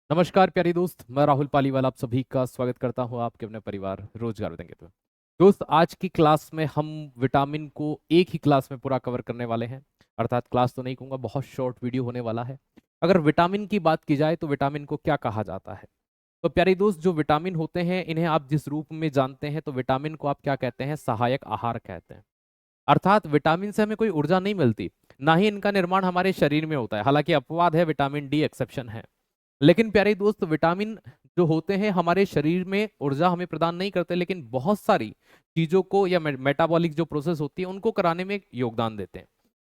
नमस्कार प्यारे दोस्त, मैं राहुल पालीवाल आप सभी का स्वागत करता हूं आपके अपने परिवार रोजगार विदेंगे पे। दोस्त, आज की क्लास में हम विटामिन को एक ही क्लास में पूरा कवर करने वाले हैं। अर्थात क्लास तो नहीं कहूँगा, बहुत शॉर्ट वीडियो होने वाला है। अगर विटामिन की बात की जाए तो विटामिन को क्या कहा जाता है? तो प्यारे दोस्त, जो विटामिन होते हैं इन्हें आप जिस रूप में जानते हैं तो विटामिन को आप क्या कहते हैं? सहायक आहार कहते हैं। अर्थात विटामिन से हमें कोई ऊर्जा नहीं मिलती, ना ही इनका निर्माण हमारे शरीर में होता है। हालांकि अपवाद है, विटामिन डी एक्सेप्शन है। लेकिन प्यारे दोस्त, विटामिन जो होते हैं हमारे शरीर में ऊर्जा हमें प्रदान नहीं करते, लेकिन बहुत सारी चीजों को या मेटाबॉलिक जो प्रोसेस होती है उनको कराने में योगदान देते हैं।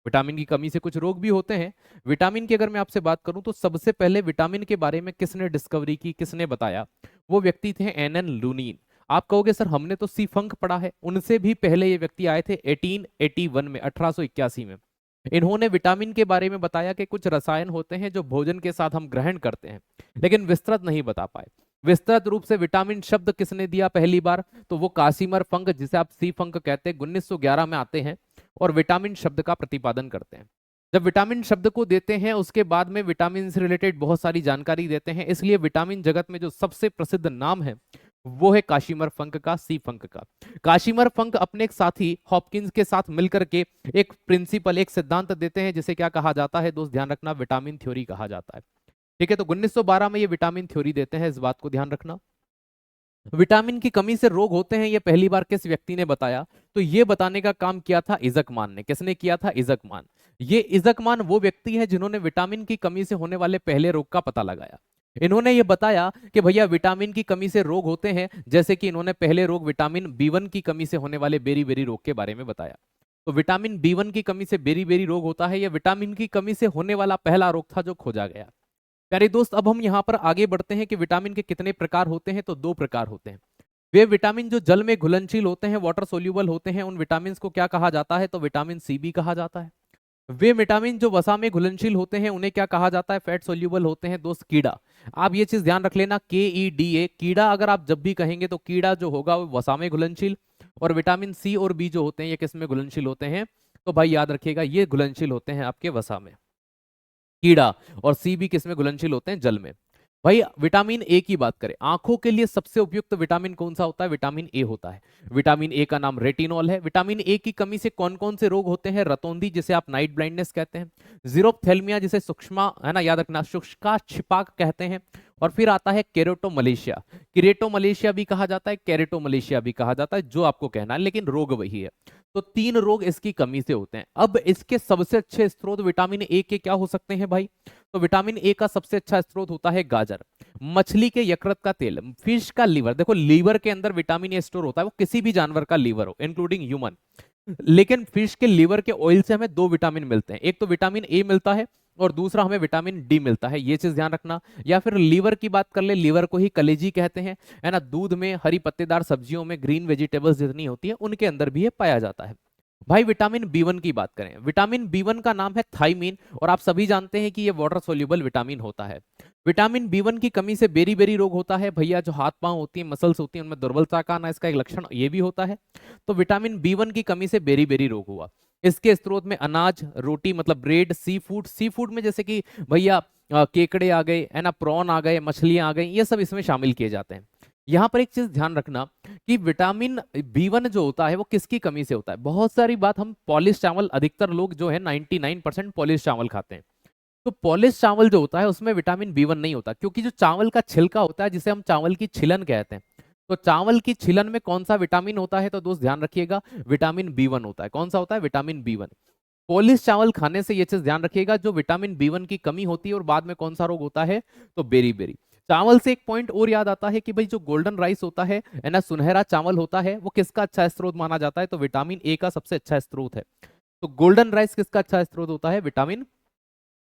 विटामिन की कमी से कुछ रोग भी होते हैं। विटामिन की अगर मैं आपसे बात करूं तो सबसे पहले विटामिन के बारे में किसने डिस्कवरी की, किसने बताया? वो व्यक्ति थे एनएन लूनीन। आप कहोगे सर हमने तो सी फंक पढ़ा है, उनसे भी पहले ये व्यक्ति आए थे 1881 में, 1881 में। इन्होंने विटामिन के बारे में बताया कि कुछ रसायन होते हैं जो भोजन के साथ हम ग्रहण करते हैं, लेकिन विस्तृत नहीं बता पाए। विस्तृत रूप से विटामिन शब्द किसने दिया पहली बार? तो वो कासिमर फंक, जिसे आप सी फंक कहते हैं, 1911 में आते हैं और विटामिन शब्द का प्रतिपादन करते हैं। जब विटामिन शब्द को देते हैं उसके बाद में विटामिन से रिलेटेड बहुत सारी जानकारी देते हैं। इसलिए विटामिन जगत में जो सबसे प्रसिद्ध नाम है वो है काशिमर फंक का, सी फंक का। काशिमर फंक अपने एक साथी हॉपकिंस के साथ मिलकर के एक प्रिंसिपल, एक सिद्धांत देते हैं जिसे क्या कहा जाता है दोस्त? ध्यान रखना, विटामिन थ्योरी कहा जाता है। ठीक है, तो 1912 में ये विटामिन थ्योरी देते हैं, इस बात को ध्यान रखना। विटामिन की कमी से रोग होते हैं, ये पहली बार किस व्यक्ति ने बताया? तो ये बताने का काम किया था इजकमान ने। किसने किया था? इजकमान। ये इजकमान वो व्यक्ति है जिन्होंने विटामिन की कमी से होने वाले पहले रोग का पता लगाया। इन्होंने ये बताया कि भैया विटामिन की कमी से रोग होते हैं, जैसे कि इन्होंने पहले रोग विटामिन बी वन की कमी से होने वाले बेरी बेरी रोग के बारे में बताया। तो विटामिन बी वन की कमी से बेरी बेरी रोग होता है, यह विटामिन की कमी से होने वाला पहला रोग था जो खोजा गया। प्यारे दोस्त, अब हम यहाँ पर आगे बढ़ते हैं कि विटामिन के कितने प्रकार होते हैं। तो दो प्रकार होते हैं। वे विटामिन जो जल में घुलनशील होते हैं, वाटर सोल्यूबल होते हैं, उन विटामिन को क्या कहा जाता है? तो विटामिन सी भी कहा जाता है। वे विटामिन जो वसा में घुलनशील होते हैं उन्हें क्या कहा जाता है? फैट सोल्यूबल होते हैं दोस्त, कीड़ा। आप ये चीज ध्यान रख लेना, KEDA, कीड़ा। अगर आप जब भी कहेंगे तो कीड़ा जो होगा वो वसा में घुलनशील, और विटामिन सी और बी जो होते हैं ये किस में घुलनशील होते हैं? तो भाई याद रखिएगा, ये घुलनशील होते हैं आपके वसा में, कीड़ा। और सी भी किस में घुलनशील होते हैं? जल में। भाई विटामिन ए की बात करें, आंखों के लिए सबसे उपयुक्त विटामिन कौन सा होता है? विटामिन ए होता है। विटामिन ए का नाम रेटिनॉल है। विटामिन ए की कमी से कौन कौन से रोग होते हैं? रतौंधी, जिसे आप नाइट ब्लाइंडनेस कहते हैं, जीरोप्थेल्मिया, जिसे सूक्ष्मा है ना, याद रखना, शुष्का छिपाक कहते हैं, और फिर आता है केरेटोमलेशिया। किरेटोमलेशिया भी कहा जाता है, कैरेटोमलेशिया भी कहा जाता है, जो आपको कहना है, लेकिन रोग वही है। तो तीन रोग इसकी कमी से होते हैं। अब इसके सबसे अच्छे स्रोत विटामिन ए के क्या हो सकते हैं भाई? तो विटामिन ए का सबसे अच्छा स्रोत होता है गाजर, मछली के यकृत का तेल, फिश का लीवर। देखो लीवर के अंदर विटामिन ए स्टोर होता है, वो किसी भी जानवर का लीवर हो, इंक्लूडिंग ह्यूमन। लेकिन फिश के लीवर के ऑयल से हमें दो विटामिन मिलते हैं, एक तो विटामिन ए मिलता है और दूसरा हमें विटामिन डी मिलता है, ये चीज ध्यान रखना। या फिर लीवर की बात कर ले, लीवर को ही कलेजी कहते हैं, है ना। दूध में, हरी पत्तेदार सब्जियों में, ग्रीन वेजिटेबल्स जितनी होती है उनके अंदर भी ये पाया जाता है। भाई विटामिन बी वन की बात करें, विटामिन बी वन का नाम है थाइमीन, और आप सभी जानते हैं कि ये वाटर सोल्यूबल विटामिन होता है। विटामिन बी वन की कमी से बेरी बेरी रोग होता है भैया, जो हाथ पांव होती है, मसल्स होती हैं, उनमें दुर्बलता का आना, इसका एक लक्षण ये भी होता है। तो विटामिन बी वन की कमी से बेरी बेरी रोग हुआ। इसके स्रोत में अनाज, रोटी मतलब bread, sea food, sea food में जैसे कि भैया केकड़े आ गए, है ना, प्रॉन आ गए, मछलियां आ गई, ये सब इसमें शामिल किए जाते हैं। यहां पर एक चीज ध्यान रखना कि विटामिन बी वन जो होता है वो किसकी कमी से होता है? बहुत सारी बात, हम पॉलिश चावल, अधिकतर लोग जो है 99% पॉलिश चावल खाते हैं। तो पॉलिश चावल जो होता है उसमें विटामिन बी वन नहीं होता, क्योंकि जो चावल का छिलका होता है, जिसे हम चावल की छिलन कहते हैं, तो चावल की छिलन में कौन सा विटामिन होता है? तो दोस्त ध्यान रखिएगा, विटामिन बी वन होता है। कौन सा होता है? Vitamin B one. पॉलिश चावल खाने से ये चीज ध्यान रखिएगा, जो विटामिन बी वन की कमी होती है, और बाद में कौन सा रोग होता है? तो बेरी बेरी। चावल से एक पॉइंट और याद आता है कि भाई जो गोल्डन राइस होता है ना, सुनहरा चावल होता है, वो किसका अच्छा स्रोत माना जाता है? तो विटामिन ए का सबसे अच्छा स्रोत है। तो गोल्डन राइस किसका अच्छा स्रोत होता है? विटामिन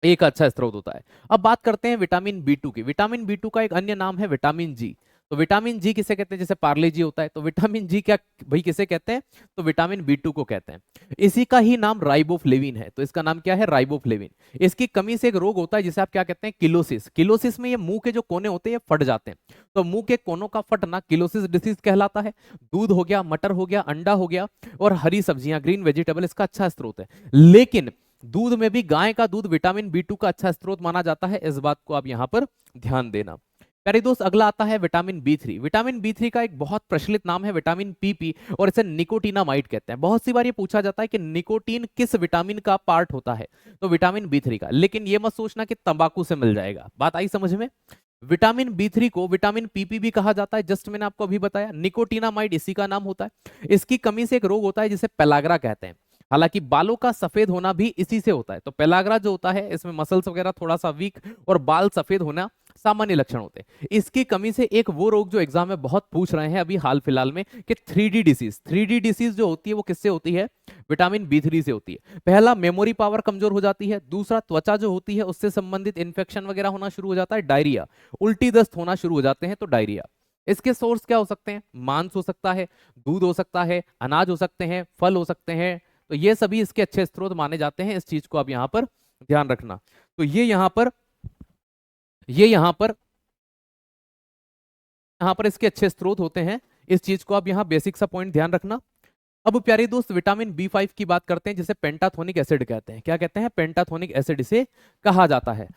ए का अच्छा स्रोत होता है। अब बात करते हैं विटामिन बी टू की। विटामिन बी टू का एक अन्य नाम है विटामिन जी। तो विटामिन जी किसे कहते हैं? जैसे पार्ले जी होता है, तो विटामिन जी क्या भाई किसे कहते हैं? तो विटामिन बी टू को कहते हैं। इसी का ही नाम राइबोफ्लेविन है, तो इसका नाम क्या है? राइबोफ्लेविन। इसकी कमी से एक रोग होता है जिसे आप क्या कहते हैं? किलोसिस। किलोसिस में ये मुंह के जो कोने होते हैं ये फट जाते हैं, तो मुंह के कोनों का फटना किलोसिस डिसीज कहलाता है। दूध हो गया, मटर हो गया, अंडा हो गया, और हरी सब्जियां, ग्रीन वेजिटेबल इसका अच्छा स्रोत है। लेकिन दूध में भी गाय का दूध विटामिन B2 का अच्छा स्रोत माना जाता है, इस बात को आप यहाँ पर ध्यान देना। प्यारे दोस्त, अगला आता है विटामिन B3। विटामिन B3 का एक बहुत प्रचलित नाम है विटामिन PP, और इसे निकोटिनामाइड कहते हैं। बहुत सी बार ये पूछा जाता है कि निकोटीन किस विटामिन का पार्ट होता है, तो विटामिन B3 का। लेकिन ये मत सोचना कि तंबाकू से मिल जाएगा। बात आई समझ में? विटामिन B3 को विटामिन PP भी कहा जाता है, जस्ट मैंने आपको अभी बताया। निकोटिनामाइड इसी का नाम होता है। इसकी कमी से एक रोग होता है जिसे पेलाग्रा कहते हैं। हालांकि बालों का सफेद होना भी इसी से होता है। तो पेलाग्रा जो होता है, इसमें मसल्स वगैरह थोड़ा सा वीक और बाल सफेद होना सामान्य लक्षण होते हैं। इसकी कमी से एक वो रोग जो एग्जाम में बहुत पूछ रहे हैं अभी हाल फिलहाल में, कि 3D डिसीज। 3D डिसीज जो होती है वो किससे होती है? विटामिन B3 से होती है। पहला, मेमोरी पावर कमजोर हो जाती है। दूसरा, त्वचा जो होती है उससे संबंधित इंफेक्शन वगैरह होना शुरू हो जाता है। डायरिया, उल्टी दस्त होना शुरू हो जाते हैं। तो डायरिया। इसके सोर्स क्या हो सकते हैं? मांस हो सकता है, दूध हो सकता है, अनाज हो सकते हैं, फल हो सकते हैं। तो ये सभी इसके अच्छे स्रोत माने जाते हैं। इस चीज को आप यहां पर ध्यान रखना। तो ये यहां पर इसके अच्छे स्रोत होते हैं। इस चीज को आप यहां बेसिक सा पॉइंट ध्यान रखना। अब प्यारे दोस्त, विटामिन B5 की बात करते हैं, जिसे पेंटाथोनिक एसिड कहते हैं। क्या कहते हैं? पेंटाथोनिक एसिड इसे कहा जाता है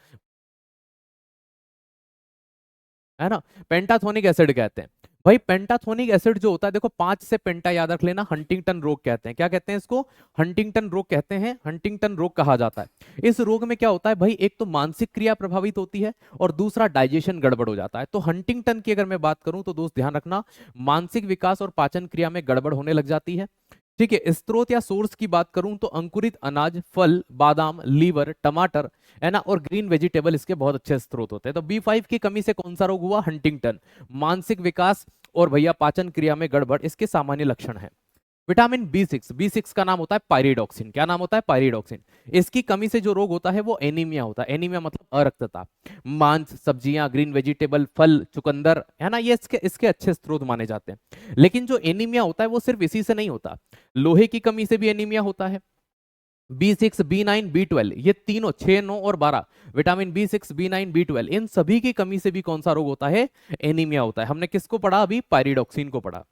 ना। पेंटाथोनिक एसिड कहते हैं। भाई पेंटाथोनिक एसिड जो होता है, देखो 5 से पेंटा याद रख लेना। हंटिंगटन रोग कहते हैं। क्या कहते हैं इसको? हंटिंगटन रोग कहते हैं। हंटिंगटन रोग कहा जाता है। इस रोग में क्या होता है भाई? एक तो मानसिक क्रिया प्रभावित होती है, और दूसरा डाइजेशन गड़बड़ हो जाता है। तो हंटिंगटन की अगर मैं बात करूं तो दोस्त ध्यान रखना, मानसिक विकास और पाचन क्रिया में गड़बड़ होने लग जाती है। ठीक है। स्रोत या सोर्स की बात करूं तो अंकुरित अनाज, फल, बादाम, लीवर, टमाटर, है ना, और ग्रीन वेजिटेबल इसके बहुत अच्छे स्रोत होते हैं। तो B5 की कमी से कौन सा रोग हुआ? हंटिंगटन। मानसिक विकास और भैया पाचन क्रिया में गड़बड़ इसके सामान्य लक्षण है। विटामिन B6 का नाम होता है पायरिडॉक्सिन। क्या नाम होता है? पायरिडॉक्सिन। इसकी कमी से जो रोग होता है वो एनीमिया होता है। एनीमिया मतलब अरक्तता। मांस, सब्जियां, ग्रीन वेजिटेबल, फल, चुकंदर, है ना, ये इसके इसके अच्छे स्रोत माने जाते हैं। लेकिन जो एनीमिया होता है वो सिर्फ इसी से नहीं होता। लोहे की कमी से भी एनीमिया होता है। B6, B9, B12, ये तीनों 6, 9 और 12, विटामिन B6, B9, B12, इन सभी की कमी से भी कौन सा रोग होता है? एनीमिया होता है। हमने किसको पढ़ा अभी? पायरिडॉक्सिन को पढ़ा।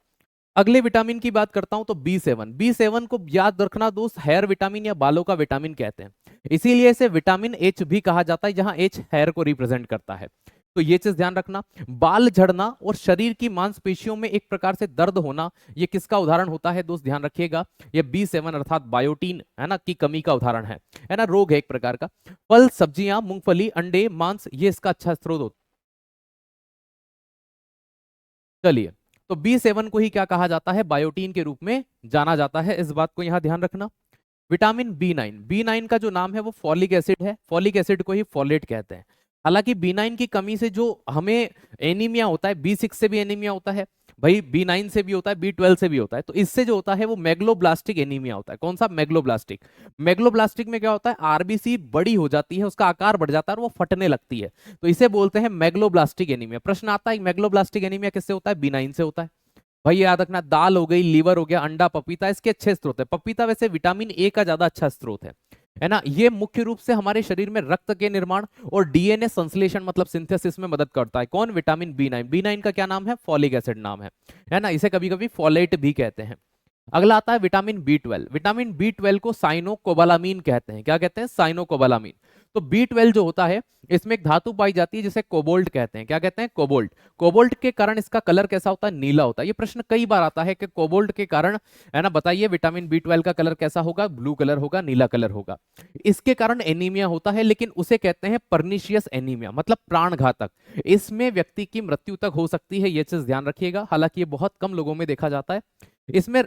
अगले विटामिन की बात करता हूं तो B7 को याद रखना दोस्त, हेयर विटामिन या बालों का विटामिन कहते हैं। इसीलिए इसे विटामिन H भी कहा जाता है, जहां H हेयर को रिप्रेजेंट करता है। तो ये चीज ध्यान रखना। बाल झड़ना और शरीर की मांसपेशियों में एक प्रकार से दर्द होना, ये किसका उदाहरण होता है दोस्त? ध्यान रखिएगा, ये B7 अर्थात बायोटीन, है ना, की कमी का उदाहरण है ना, रोग है एक प्रकार का। फल, सब्जियां, मूंगफली, अंडे, मांस, ये इसका अच्छा स्रोत होता है। चलिए, तो B7 को ही क्या कहा जाता है? बायोटीन के रूप में जाना जाता है। इस बात को यहां ध्यान रखना। विटामिन B9 का जो नाम है वो फॉलिक एसिड है। फॉलिक एसिड को ही फॉलेट कहते हैं। हालांकि B9 की कमी से जो हमें एनीमिया होता है, B6 से भी एनीमिया होता है भाई, B9 से भी होता है, B12 से भी होता है। तो इससे जो होता है वो मेगलोब्लास्टिक एनीमिया होता है। कौन सा? मेगलोब्लास्टिक। मेगलोब्लास्टिक में क्या होता है? आरबीसी बड़ी हो जाती है, उसका आकार बढ़ जाता है और वो फटने लगती है। तो इसे बोलते हैं मेगलोब्लास्टिक एनीमिया। प्रश्न आता है मेगलोब्लास्टिक एनीमिया किससे होता है? B9 से होता है। भाई याद रखना, दाल हो गई, लीवर हो गया, अंडा, पपीता, इसके अच्छे स्रोत है। पपीता वैसे विटामिन ए का ज्यादा अच्छा स्रोत है ना। ये मुख्य रूप से हमारे शरीर में रक्त के निर्माण और डीएनए संश्लेषण मतलब सिंथेसिस में मदद करता है। कौन? विटामिन B9 का क्या नाम है? फॉलिक एसिड नाम है ना। इसे कभी कभी फॉलेट भी कहते हैं। अगला आता है विटामिन B12। विटामिन B12 को साइनोकोबालामीन कहते हैं। क्या कहते हैं? साइनोकोबालामीन। तो B12 जो होता है, इसमें एक धातु पाई जाती है जिसे कोबाल्ट कहते हैं। क्या कहते हैं? कोबाल्ट। कोबाल्ट के कारण इसका कलर कैसा होता है? नीला होता है। ये प्रश्न कई बार आता है कि कोबाल्ट के कारण, है ना, बताइए विटामिन B12 का कलर कैसा होगा? ब्लू कलर होगा, नीला कलर होगा। इसके कारण एनीमिया होता है, लेकिन उसे कहते हैं पर्निशियस एनीमिया, मतलब प्राणघातक। इसमें व्यक्ति की मृत्यु तक हो सकती है, यह चीज ध्यान रखिएगा। हालांकि ये बहुत कम लोगों में देखा जाता है। इसमें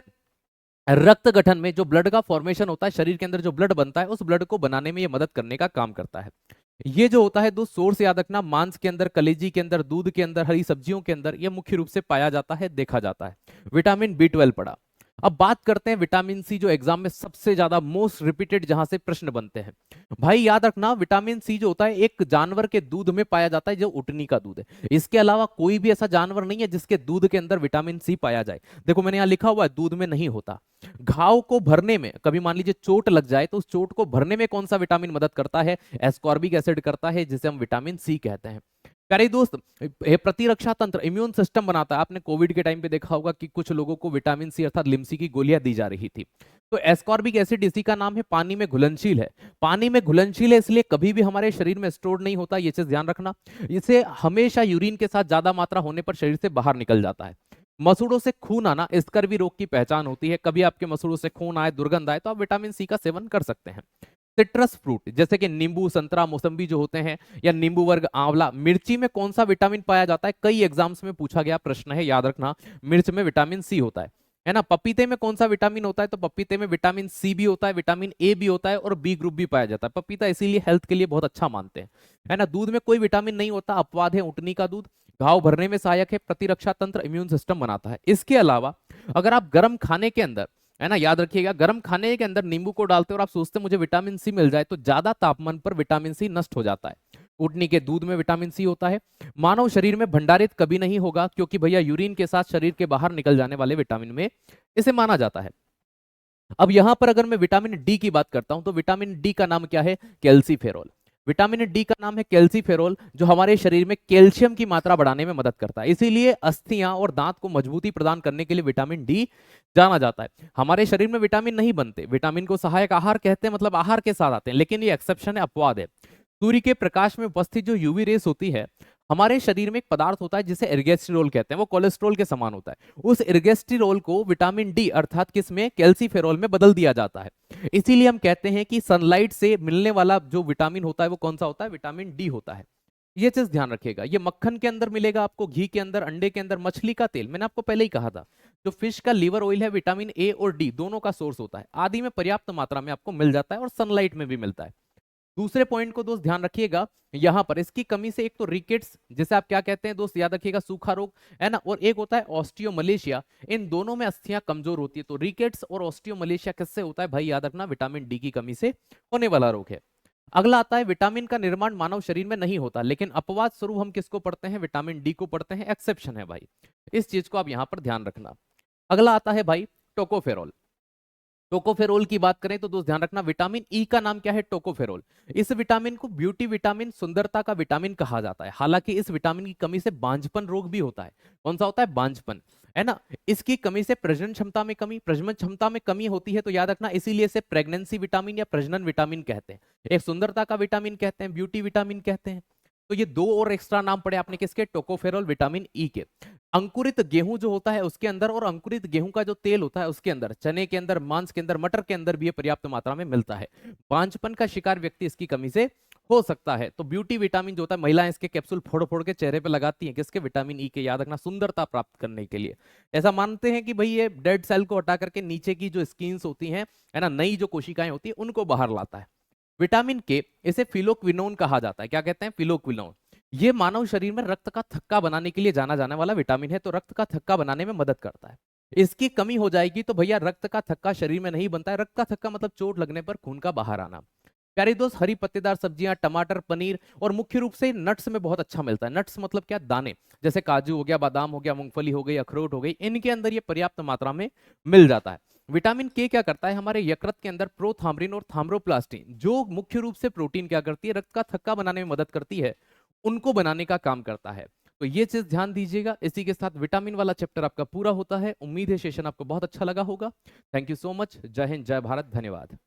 रक्त गठन में जो ब्लड का फॉर्मेशन होता है, शरीर के अंदर जो ब्लड बनता है, उस ब्लड को बनाने में ये मदद करने का काम करता है। ये जो होता है दो सोर्स याद रखना, मांस के अंदर, कलेजी के अंदर, दूध के अंदर, हरी सब्जियों के अंदर, ये मुख्य रूप से पाया जाता है, देखा जाता है। विटामिन B12 पढ़ा। अब बात करते हैं विटामिन सी, जो एग्जाम में सबसे ज्यादा मोस्ट रिपीटेड जहां से प्रश्न बनते हैं। भाई याद रखना, विटामिन सी जो होता है एक जानवर के दूध में पाया जाता है, जो उटनी का दूध है। इसके अलावा कोई भी ऐसा जानवर नहीं है जिसके दूध के अंदर विटामिन सी पाया जाए। देखो मैंने यहाँ लिखा हुआ है, दूध में नहीं होता। घाव को भरने में, कभी मान लीजिए चोट लग जाए तो उस चोट को भरने में कौन सा विटामिन मदद करता है? एस्कॉर्बिक एसिड करता है, जिसे हम विटामिन सी कहते हैं। प्यारे दोस्त, ये प्रतिरक्षा तंत्र इम्यून सिस्टम बनाता है। आपने कोविड के टाइम पे देखा होगा कि कुछ लोगों को विटामिन सी अर्थात लिम्सी की गोलियां दी जा रही थी। तो एस्कॉर्बिक एसिड इसी का नाम है, पानी में घुलनशील है। पानी में घुलनशील है इसलिए कभी भी हमारे शरीर में स्टोर नहीं होता, ये चीज ध्यान रखना। इसे हमेशा यूरिन के साथ ज्यादा मात्रा होने पर शरीर से बाहर निकल जाता है। मसूड़ों से खून आना स्कर्वी रोग की पहचान होती है। कभी आपके मसूड़ों से खून आए, दुर्गंध आए, तो आप विटामिन सी का सेवन कर सकते हैं। सिट्रस फ्रूट जैसे कि नींबू, संतरा, मौसम्बी जो होते हैं, या नींबू वर्ग, आंवला, मिर्ची में कौन सा विटामिन पाया जाता है? कई एग्जाम्स में पूछा गया प्रश्न है, याद रखना। मिर्च में विटामिन सी होता है ना। पपीते में कौन सा विटामिन होता है? तो पपीते में विटामिन सी भी होता है, विटामिन ए भी होता है और बी ग्रुप भी पाया जाता है। पपीता इसीलिए हेल्थ के लिए बहुत अच्छा मानते हैं, है ना। दूध में कोई विटामिन नहीं होता, अपवाद है ऊँटनी का दूध। घाव भरने में सहायक है, प्रतिरक्षा तंत्र, इम्यून सिस्टम बनाता है। इसके अलावा अगर आप गर्म खाने के अंदर, है ना, याद रखिएगा, गर्म खाने के अंदर नींबू को डालते हैं और आप सोचते हैं मुझे विटामिन सी मिल जाए, तो ज्यादा तापमान पर विटामिन सी नष्ट हो जाता है। ऊँटनी के दूध में विटामिन सी होता है। मानव शरीर में भंडारित कभी नहीं होगा, क्योंकि भैया यूरिन के साथ शरीर के बाहर निकल जाने वाले विटामिन में इसे माना जाता है। अब यहां पर अगर मैं विटामिन डी की बात करता हूं, तो विटामिन डी का नाम क्या है? कैल्सीफेरोल। विटामिन डी का नाम है कैल्सीफेरोल, जो हमारे शरीर में कैल्शियम की मात्रा बढ़ाने में मदद करता है। इसीलिए अस्थियां और दांत को मजबूती प्रदान करने के लिए विटामिन डी जाना जाता है। हमारे शरीर में विटामिन नहीं बनते, विटामिन को सहायक आहार कहते हैं, मतलब आहार के साथ आते हैं, लेकिन ये एक्सेप्शन है, अपवाद है। सूर्य के प्रकाश में उपस्थित जो यूवी रेस होती है, हमारे शरीर में एक पदार्थ होता है जिसे एर्गेस्ट्रिरोल कहते हैं, वो कोलेस्ट्रॉल के समान होता है। उस एर्गेस्ट्रिरोल को विटामिन डी अर्थात किसमें? कैल्सीफेरोल में बदल दिया जाता है। इसीलिए हम कहते हैं कि सनलाइट से मिलने वाला जो विटामिन होता है वो कौन सा होता है? विटामिन डी होता है। ये चीज ध्यान रखिएगा। ये मक्खन के अंदर मिलेगा आपको, घी के अंदर, अंडे के अंदर, मछली का तेल, मैंने आपको पहले ही कहा था। जो फिश का लीवर ऑयल है, विटामिन ए और डी दोनों का सोर्स होता है। आदि में पर्याप्त मात्रा में आपको मिल जाता है और सनलाइट में भी मिलता है। दूसरे पॉइंट को दोस्त ध्यान रखिएगा, यहां पर इसकी कमी से एक तो रिकेट्स, जिसे आप क्या कहते हैं दोस्त, याद रखिएगा, सूखा रोग, है ना, और एक होता है ऑस्टियोमलेशिया। इन दोनों में अस्थियां कमजोर होती है। तो रिकेट्स और ऑस्टियोमलेशिया किससे होता है भाई? याद रखना, विटामिन डी की कमी से होने वाला रोग है। अगला आता है, विटामिन का निर्माण मानव शरीर में नहीं होता, लेकिन अपवाद स्वरूप हम किसको पढ़ते हैं? विटामिन डी को पढ़ते हैं। एक्सेप्शन है भाई, इस चीज को आप यहां पर ध्यान रखना। अगला आता है भाई टोकोफेरोल। टोकोफेरोल की बात करें तो दोस्त ध्यान रखना, विटामिन ई का नाम क्या है? टोकोफेरोल। इस विटामिन को ब्यूटी विटामिन, सुंदरता का विटामिन कहा जाता है। हालांकि इस विटामिन की कमी से बांझपन रोग भी होता है। कौन सा होता है? बांझपन, है ना। इसकी कमी से प्रजनन क्षमता में कमी, प्रजनन क्षमता में कमी होती है, तो याद रखना, इसीलिए इसे प्रेगनेंसी विटामिन या प्रजनन विटामिन कहते हैं। एक सुंदरता का विटामिन कहते हैं, ब्यूटी विटामिन कहते हैं। तो ये दो और एक्स्ट्रा नाम पड़े आपने किसके? टोकोफेरोल, विटामिन ई के। अंकुरित गेहूं जो होता है उसके अंदर, और अंकुरित गेहूं का जो तेल होता है उसके अंदर, चने के अंदर, मांस के अंदर, मटर के अंदर भी ये पर्याप्त मात्रा में मिलता है। बांझपन का शिकार व्यक्ति इसकी कमी से हो सकता है। तो ब्यूटी विटामिन जो होता है, महिलाएं इसके कैप्सूल फोड़ फोड़ के चेहरे पे लगाती हैं, किसके? विटामिन ई के, याद रखना, सुंदरता प्राप्त करने के लिए। ऐसा मानते हैं कि भाई ये डेड सेल को हटा करके नीचे की जो स्किन्स होती हैं, है ना, नई जो कोशिकाएं होती है, उनको बाहर लाता है। विटामिन के, इसे फिलोक्विनोन कहा जाता है। क्या कहते हैं? फिलोक्विनोन। ये मानव शरीर में रक्त का थक्का बनाने के लिए जाना जाने वाला विटामिन है, तो रक्त का थक्का बनाने में मदद करता है। इसकी कमी हो जाएगी तो भैया रक्त का थक्का शरीर में नहीं बनता है। रक्त का थक्का मतलब चोट लगने पर खून का बाहर आना। प्यारे दोस्त, हरी पत्तेदार सब्जियां, टमाटर, पनीर, और मुख्य रूप से नट्स में बहुत अच्छा मिलता है। नट्स मतलब क्या? दाने, जैसे काजू हो गया, बादाम हो गया, मूंगफली हो गई, अखरोट हो गई, इनके अंदर ये पर्याप्त मात्रा में मिल जाता है। विटामिन के क्या करता है? हमारे यकृत के अंदर प्रोथाम्बरिन और थाम्रोप्लास्टिन, जो मुख्य रूप से प्रोटीन क्या करती है? रक्त का थक्का बनाने में मदद करती है, उनको बनाने का काम करता है। तो ये चीज ध्यान दीजिएगा। इसी के साथ विटामिन वाला चैप्टर आपका पूरा होता है। उम्मीद है सेशन आपको बहुत अच्छा लगा होगा। Thank you so much. जय हिंद, जय भारत, धन्यवाद।